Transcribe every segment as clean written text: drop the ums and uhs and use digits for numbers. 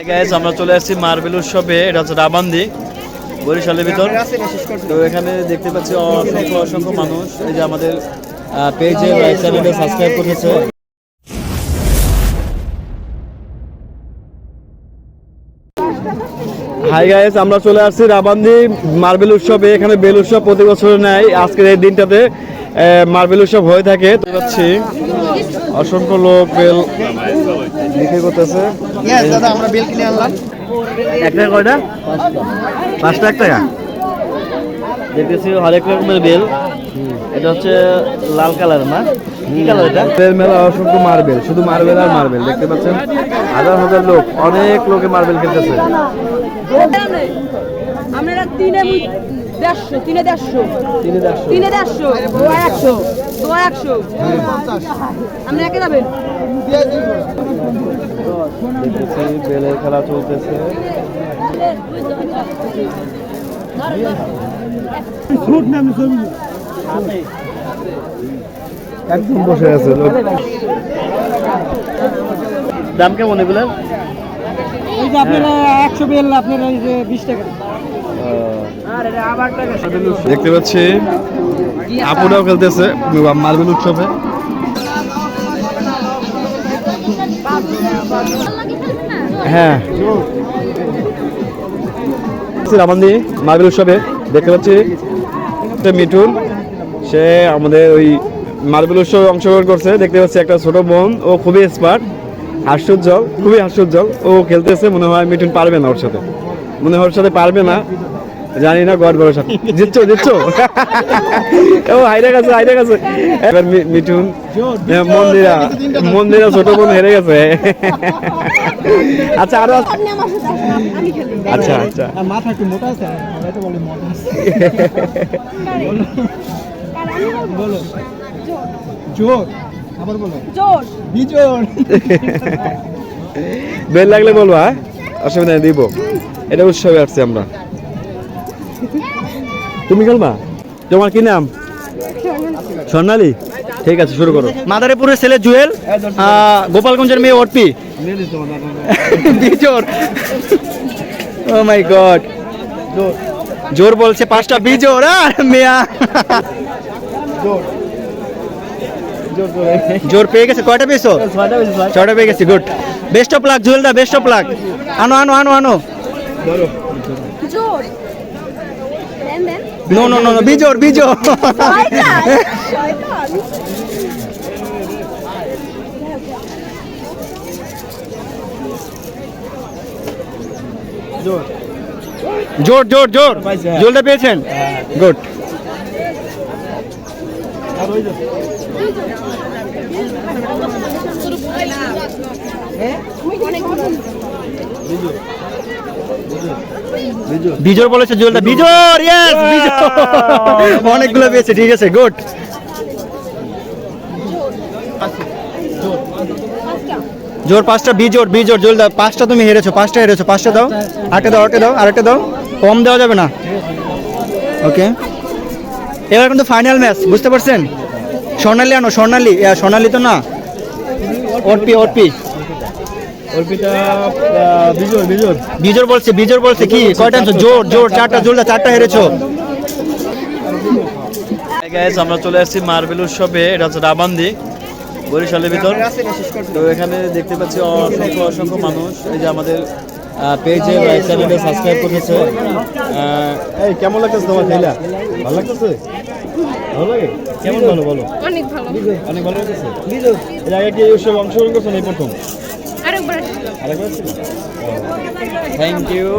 Guys আমরা চলে আসছি মার্বেল উৎসবে। এটা হচ্ছে রাবান্দি বরিশালের ভিতর। তো এখানে দেখতে পাচ্ছি অসংখ্য মানুষ এই যে আমাদের পেজে চ্যানেলে সাবস্ক্রাইব করেছে। হাই গাইস, আমরা চলে আসছি রাবান্দি মার্বেল উৎসবে। এখানে বেল উৎসব প্রতি বছর নেয়। আজকের এই দিনটাতে মার্বেল উৎসব হয়ে থাকে। দেখতে পাচ্ছি অসংখ্য লোক বেল বিক্রি করতেছে। দাদা আমরা বেল কিনে আনলাম। এক টাকা কয়টা? 5 টাকা। দেখতেছি হরেক রকমের বেল। এটা হচ্ছে লাল কালার না, কি কালার এটা? বেল মেলা অসংখ্য মার্বেল, শুধু মার্বেল আর মার্বেল। দেখতে পাচ্ছেন হাজার হাজার লোক, অনেক লোকে মার্বেল খেলতেছে। আমরা তিনে 150 আমরা একে যাবেন। দেখতেছি বেলের খেলা চলতেছে। একদম বসে আছে লোক। দাম কেমন এগুলো? এই যে আপনারা 100 বেল আপনারা এই যে 20 টাকা। দেখতে পাচ্ছি আপুরাও খেলতেছে মার্বেল উৎসবে। হ্যাঁ, রাবান্দি মার্বেল উৎসবে দেখতে পাচ্ছি মিঠুন, সে আমাদের ওই মার্বেল উৎসবে অংশগ্রহণ করছে। দেখতে পাচ্ছি একটা ছোট বোন, ও খুবই এক্সপার্ট, হাস্যোজ্জ্বল, খুবই হাস্যোজ্জ্বল। ও খেলতেছে, মনে হয় মিঠুন পারবে না ওর সাথে, মনে হয় ওর সাথে পারবে না, জানি না। গড ভরসা। জিতছো ও হাইরে গেছে। এবার মিঠুন, মন্দিরা ছোট বোন হেরে গেছে। আচ্ছা আরো আচ্ছা মাথা একটু মোটা আছে, এটা বলে মোটা আছে। বলো জোর, আবার বলো জোর, বিজোর। বেল লাগলে বলবো, হ্যাঁ অসুবিধা নেই, দিব। এটা উৎসবে আসছি আমরা। তুমি খেলবা? তোমার কি নাম? স্বর্ণালী। ঠিক আছে, শুরু করো। মাদারীপুরের ছেলে জুয়েল, গোপালগঞ্জের মেয়ে অর্পি। বিজোর। ও মাই গড, জোর বলছে 5টা বিজোর। আর মিয়া জোর পেয়ে গেছে। কয়টা পেয়েছো? 6টা পেয়ে গেছে। Good, best of luck Jewel দা, বেস্ট অফ লাক। আনো নো বিজোর। জোর জোরটা পেয়েছেন। গুড। বিজোর বলেছে জুয়েলটা। বিজোর, ইয়েস বিজোর। অনেকগুলো পেয়েছে, ঠিক আছে, গুড। জোর 5টা, বিজোর জুয়েলদা 5টা তুমি হেরেছো। 5টা হেরেছো। 5টা দাও, আরেকটা দাও, কম দেওয়া যাবে না। ওকে, এবার কিন্তু ফাইনাল ম্যাচ, বুঝতে পারছেন? স্বর্ণালী আনো, স্বর্ণালী তো না, অর্পি। বিজোর বলছে কি? কয়টা আনছো? জোর 4টা। জুয়েলদা 4টা হেরেছো। আমরা চলে আসছি মার্বেল উৎসবে। এটা হচ্ছে রাবান্দি বরিশালের ভিতর। তো এখানে দেখতে পাচ্ছি অসংখ্য মানুষ এই যে আমাদের পেজে চ্যানেলে সাবস্ক্রাইব করেছে। এই কেমন লাগতেছে তোমার খেলা? ভালো লাগতেছে? ভালো লাগে? কেমন ভালো বলো? অনেক ভালো লাগতেছে। এর আগে কি এই উৎসবে অংশগ্রহণ করছো না? প্রথম? আরেকবার ছিল। Thank you.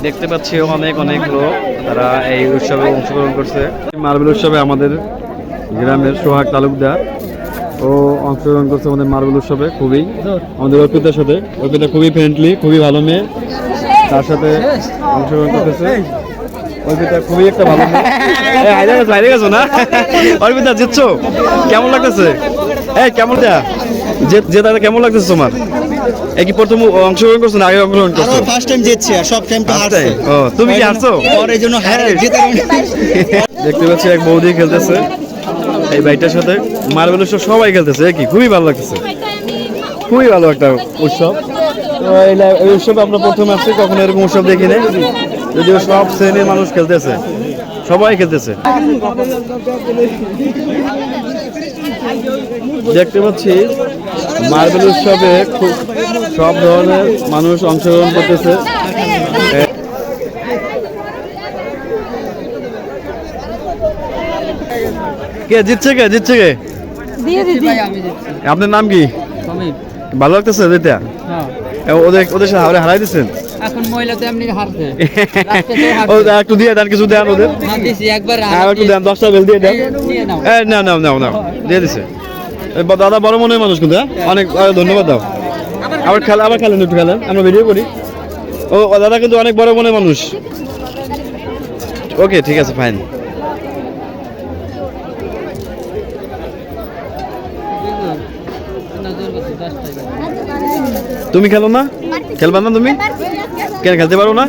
দেখতে পাচ্ছি অনেক লোক, তারা এই উৎসবে অংশগ্রহণ করছে। মার্বেল উৎসবে আমাদের গ্রামের সোহাগ তালুকদার ও অংশগ্রহণ করছে আমাদের মার্বেল উৎসবে। খুবই আমাদের অর্পিতার সাথে, অর্পিতা খুবই ফ্রেন্ডলি, খুবই ভালো মেয়ে, তার সাথে অংশগ্রহণ করতেছে। অর্পিতা খুবই একটা ভালো মেয়ে। হাইরে গেছো না? অর্পিতা জিতছো, কেমন লাগতেছে? কেমন কেমন লাগতেছে তোমার? কি প্রথম অংশগ্রহণ করছো না আগে অংশগ্রহণ করছো? ফার্স্ট টাইম জিতছি, সব টাইম তো হারছি। ও, তুমি কি হারছো? আর এইজন্য হারে জিতে। দেখতে পাচ্ছি এক বৌদি খেলতেছে এই বাইটার সাথে। মার্বেল সবাই খেলতেছে, কি খুবই ভালো লাগতেছে। খুবই ভালো একটা উৎসব। তো এই উৎসবে আমরা প্রথম আসছি, কখনো এরকম উৎসব দেখিনি, যদিও সব শ্রেণীর মানুষ খেলতেছে, সবাই খেলতেছে। দেখতে পাচ্ছি মার্বেল উৎসবে খুব সব ধরনের মানুষ অংশগ্রহণ করতেছে। কে জিতছে, কে জিতছে, কে? দিয়ে দিদি আপনার নাম কি? ভালো লাগতেছে যেটা? ওদের সাথে হারাই দিচ্ছেন এখন মহিলা তো এমনি হারছে একটু দিয়ে দেন, কিছু দেন ওদের, একবার একটু দেন, 10টা বেল দিয়ে দেন। নিয়ে নাও। নাও দিয়ে দিছে। দাদা বড় মনের মানুষ কিন্তু, অনেক ধন্যবাদ দাও। আবার খেলেন, একটু খেলেন, আমরা ভিডিও করি। ও দাদা কিন্তু অনেক বড় মনের মানুষ। ওকে, ঠিক আছে, ফাইন। তুমি খেলো না? খেলবা না তুমি? কেন খেলতে পারো না?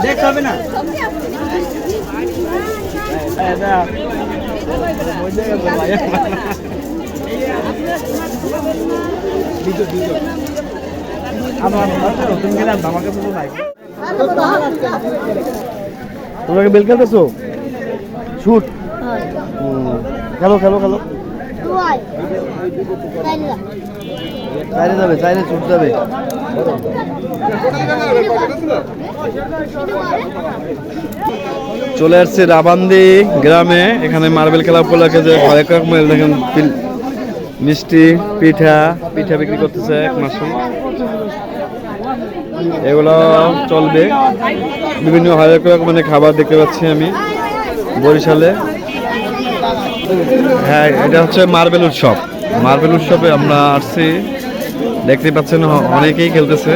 দেখতে হবে না। তোমরা বেল খেলতেছো? শুট খেলো খেলো খেলো, চাইলে যাবে, চাইলে ছুট যাবে। চলে আসছে রাবান্দি গ্রামে। এখানে মার্বেল খেলা উপলক্ষে যে কয়েক রকমের দেখেন মিষ্টি পিঠা বিক্রি করতেছে এক মাসে। এগুলো চলবে, বিভিন্ন হরেক রকমের খাবার দেখতে পাচ্ছি আমি বরিশালে। হ্যাঁ, এটা হচ্ছে মার্বেল উৎসব। মার্বেল উৎসবে আমরা আসছি, দেখতে পাচ্ছেন অনেকেই খেলতেছে।